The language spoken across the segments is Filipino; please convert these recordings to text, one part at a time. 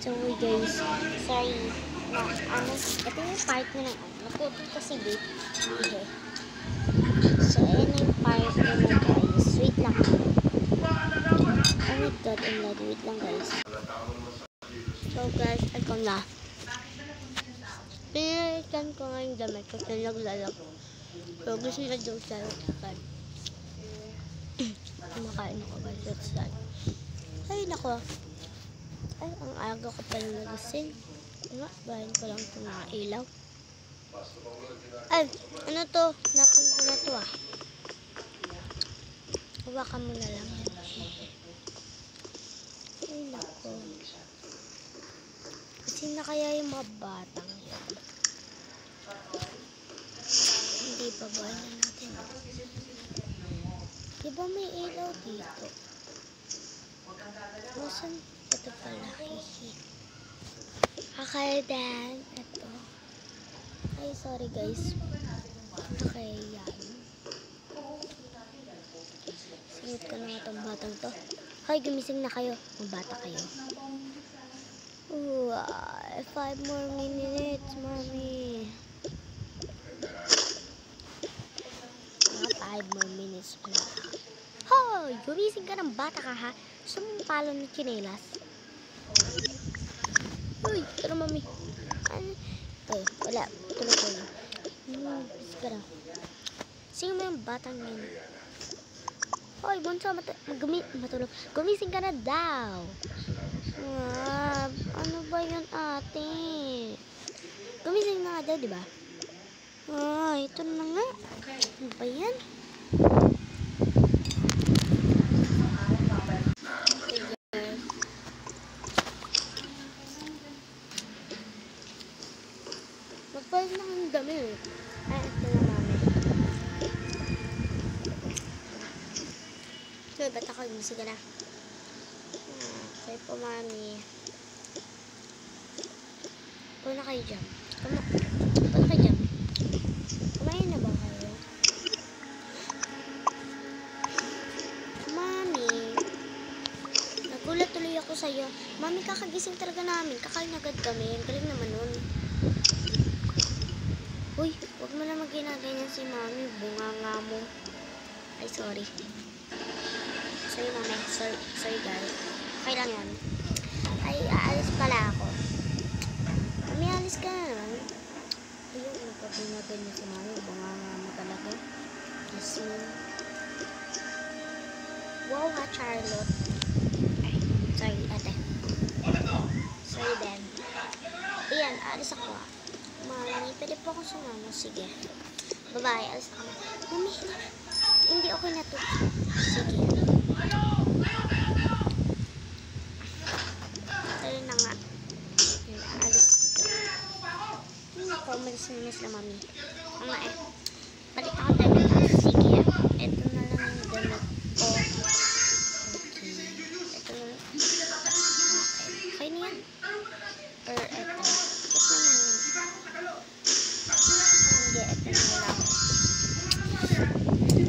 So guys, sorry na ito yung part na ng naputol kasi bit. Okay. So ayan yung part na guys. Wait lang. Oh my god, wait lang guys. So guys, ito na. Pinalitan ko nga yung damit kasi naglalako. So gusto na daw sa lakan. Kumakain ako guys at saan. Ay nako. Ay, ang aga ko pala nagising. Bayan ko lang itong mga ilaw. Ay, ano to? Napon ko na to ah. Hawakan mo na lang yan. Ay, nako. Kasi na kaya yung mga batang yan. Hindi pa ba na natin? Diba may ilaw dito? Masan? Ito pala. Okay, then. Ito. Ay, sorry guys. Okay, yan. Singit ko na nga itong batang to. Hoy, gumising na kayo. Magbata kayo. Ooh, 5 more minutes, mommy. Mga 5 more minutes pala. Hoy, gumising ka ng bata ka ha? Gusto mong palo ng chinelas? Uy, tara mami. Ay, wala. Tulog ko yun. Tara. Sino mo yung batang yun? Hoy, bunso, matulog. Gumising ka na daw. Ano ba yun ate? Gumising na nga daw, diba? Ito na nga. Ano ba yan? Magpalit na kang dami. Ay, ito na mami. So, ba't ako gumising ka na? Okay po mami. Puna kayo dyan. Puna kayo dyan. Kumain na ba kayo? Mami. Nagulat tuloy ako sa'yo. Mami, kakagising talaga namin. Kakain agad kami. Ang galing naman nun. Uy, huwag mo naman ginaganyan si mami. Bunga nga mo. Ay, sorry. Sorry, mami. Sorry, guys. Okay lang yan. Ay, aalis pala ako. Mami, alis ka na naman. Ayun, nagpapinaganyan si mami. Bunga nga mo talaga. Kasi, wow ha, Charlotte. Ay, sorry, ate. Sorry, Ben. Ayan, alis ako ah. Mami, pwede po akong sumama. Sige. Bye-bye. Alis ako. Mami, hindi okay na to. Sige. Ayun na nga. Alis dito. Umalis na sila, mami. Nga eh. Balik ako damit. Sige. Ito na lang yung damit ko. Okay. Ito na lang. Okay. Okay na yan. Or ito. Ito naman yun. Hindi, ito na lang.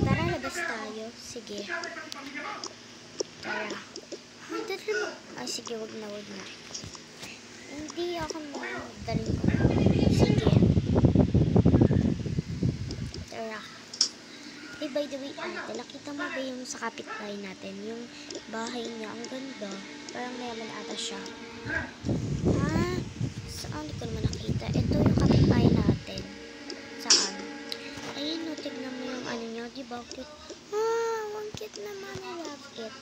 Tara, labas tayo. Sige. Tara. Ay, sige, wag na. Hindi ako magdaling ko. Sige. Tara. Hey, by the way, ate, nakita mo ba yung sa kapitbahay natin? Yung bahay niya, ang ganda. Parang mayaman ata siya. Saan ko naman nakita? Ito yung kapitbahay natin. Saan? Ayun, no, tignan mo yung ano niya. Diba? Cute. Ang cute naman. I love it.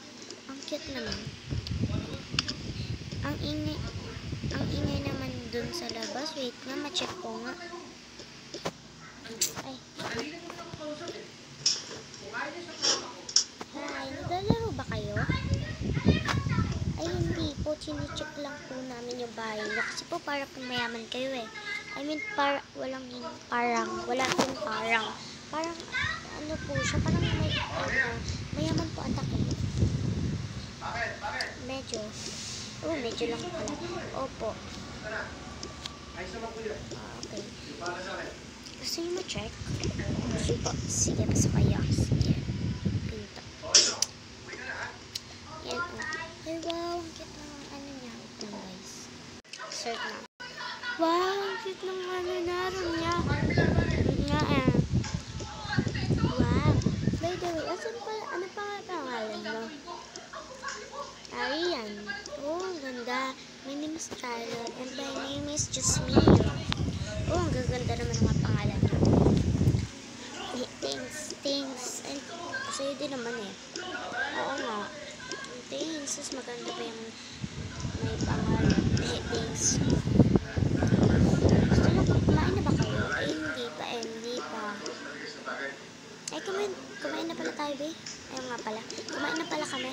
Ang cute naman. Ang ingay naman dun sa labas. Wait nga, ma-check ko nga. Ay. Hi, naglalaro ba kayo? Ay, hindi po. Chine-check lang po namin yung bahay niyo. Kasi po para po mayaman kayo eh. I mean, wala pong parang. Parang, ano po siya, parang mayaman po ata kayo. Medyo. Medyo lang pala. Opo. Okay. Gusto niyo ma-check? Sige, pasok kayo. Sige. Pinto. Yan, oh. Ay, wow. Ang cute ng ano niya. Ito, guys. shirt na. Wow, ang cute ng ano naroon niya. Nga Wow. By the way, asan pa, ano pa nga pangalan mo? Arian. Oh, ang ganda. My name is Charlotte and my name is Jasmine. Oh, ang gaganda naman ng mga pangalan niyo. Thanks. And sa'yo din naman eh. Oo nga. Thanks. Mas maganda pa yung may pangalan. Thanks. Gusto na, kumain na ba kayo? Ay, hindi pa. Ay, kumain na pala tayo, be. Ayun nga pala. Kumain na pala kami.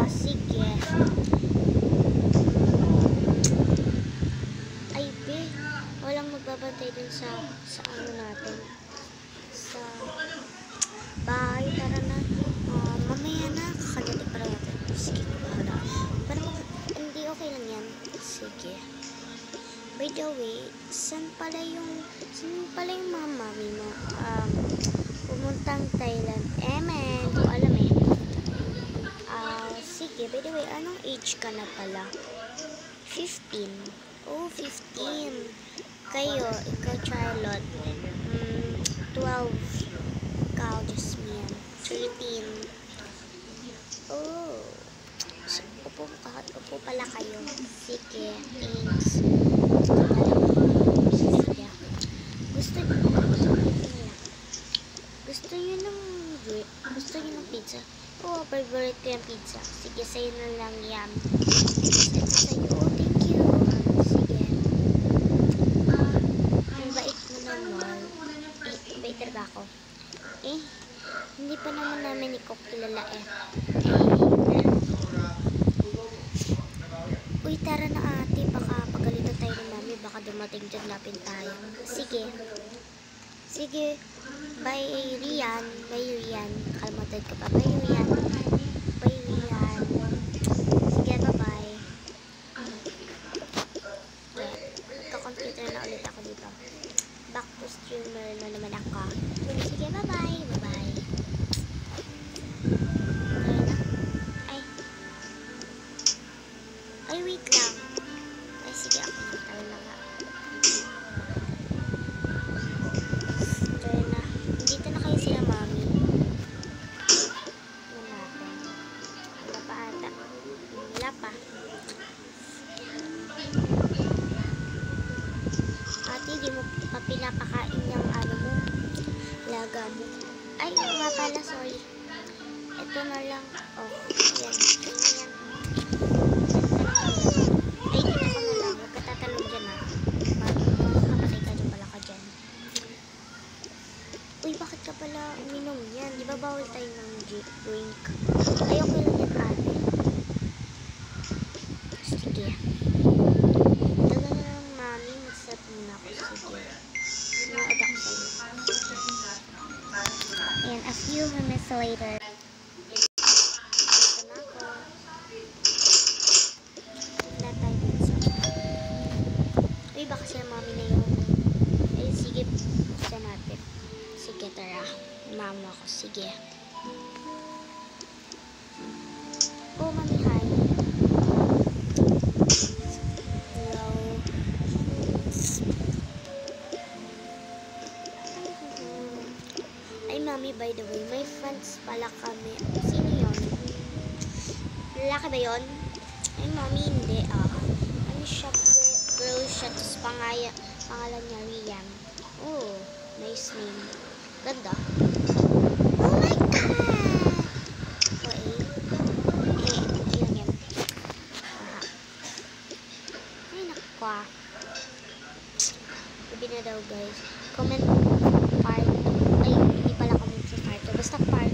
Sige. Ay, be. Walang magbabantay dun sa ano natin. Sa bahay. Tara na. Mamaya na. Kakagating pala natin. Sige, bahala. Pero hindi okay lang yan. Sige. By the way, saan pala yung mga mami mo? Pumuntang Thailand. Man, kung alam eh. Sige, by the way, anong age ka na pala? 15. Oh, 15. Kayo, ikaw Charlotte. 12. Ikaw, Jasmine. 13. Oh. Upo pala kayo. Sige, thanks. Sige. Gusto niyo ng pizza? Oh, favorite ko yung pizza. Sige, sa'yo na lang yan. Ito sa'yo. Oh, thank you. Sige. Ang bait mo naman. Bait talaga ako. Hindi pa naman namin ikaw kilala eh. Uy, tara na ate. Baka pagalitan tayo ng mami. Baka dumating dyan lapin tayo. Sige. Bye, Rian. Kalmatad ka pa. Bye, Rian. Sige, bye-bye. Magka-computer na ulit ako dito. Back to streamer na naman ako. Sige, bye-bye. Ay, wait lang. Ay, sige, ako nagtala na nga. Dito na kayo sila, mami. Wala pa ata. Wala pa. Ate, di mo pa pinapakain yung ano mo. Laga mo. Ay, nga pala, sorry. Ito na lang. Oh, yan. Ay, dito ka na lang. Huwag ka tatalong dyan ha. Makapatay ka dyan pala ka dyan. Uy, bakit ka pala uminom yan? Di ba bawal tayo ng drink? Ay, okay lang yan ate. Sige. Daga na lang mami. Mag-set muna ako. Sige. Naad ako sa'yo. And a few minutes later. Baka siya mami na yung sige, buksan natin. Sige, tara. Mama ko, sige. Oh, mami, hi. Hello. Ay, mami, by the way, may friends pala kami. Sino yun? Lalaki ba yun? Ay, mami, hindi. Ano siya? Girl siya, tapos pangalan niya Rian. Oh, nice name. Ganda. Oh my God! Ayun yan. Ay, nakwa. Sabi na daw, guys. Comment part. Ay, hindi pala comment sa part. Basta part.